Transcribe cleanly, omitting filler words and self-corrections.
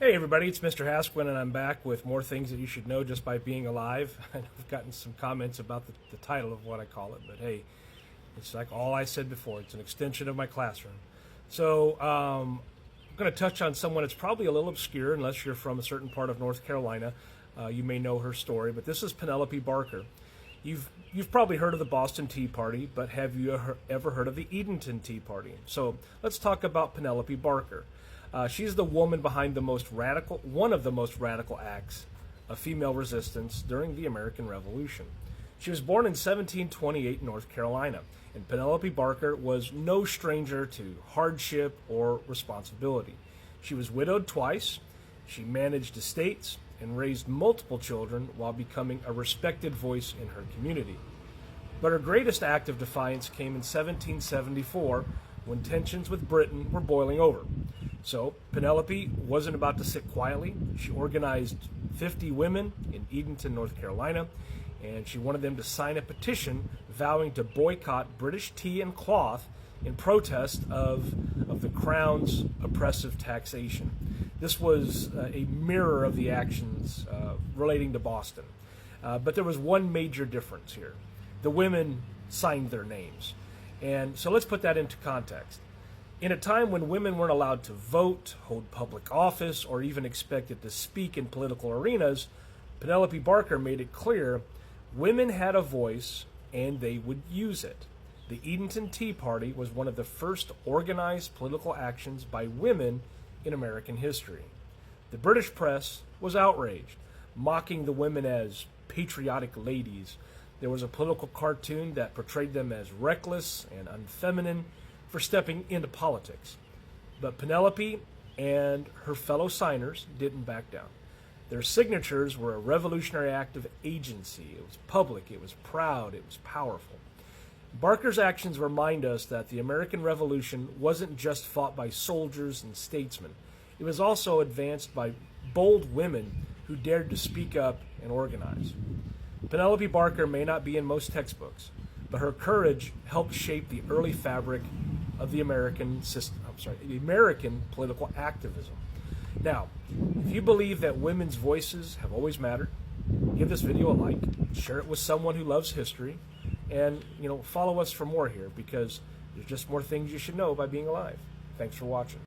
Hey everybody, it's Mr. Hasquin, and I'm back with more things that you should know just by being alive. I've gotten some comments about the title of what I call it, but hey, it's like all I said before. It's an extension of my classroom. So I'm going to touch on someone that's probably a little obscure unless you're from a certain part of North Carolina. You may know her story, but this is Penelope Barker. You've probably heard of the Boston Tea Party, but have you ever heard of the Edenton Tea Party? So let's talk about Penelope Barker. She's the woman behind one of the most radical acts of female resistance during the American Revolution. She was born in 1728 in North Carolina, and Penelope Barker was no stranger to hardship or responsibility. She was widowed twice, she managed estates, and raised multiple children while becoming a respected voice in her community. But her greatest act of defiance came in 1774 when tensions with Britain were boiling over. So Penelope wasn't about to sit quietly. She organized 50 women in Edenton, North Carolina, and she wanted them to sign a petition vowing to boycott British tea and cloth in protest of the Crown's oppressive taxation. This was a mirror of the actions relating to Boston. But there was one major difference here. The women signed their names. And so let's put that into context. In a time when women weren't allowed to vote, hold public office, or even expected to speak in political arenas, Penelope Barker made it clear women had a voice and they would use it. The Edenton Tea Party was one of the first organized political actions by women in American history. The British press was outraged, mocking the women as patriotic ladies. There was a political cartoon that portrayed them as reckless and unfeminine for stepping into politics. But Penelope and her fellow signers didn't back down. Their signatures were a revolutionary act of agency. It was public, it was proud, it was powerful. Barker's actions remind us that the American Revolution wasn't just fought by soldiers and statesmen. It was also advanced by bold women who dared to speak up and organize. Penelope Barker may not be in most textbooks, but her courage helped shape the early fabric of the American political activism. Now, if you believe that women's voices have always mattered, give this video a like, share it with someone who loves history, and follow us for more here because there's just more things you should know by being alive. Thanks for watching.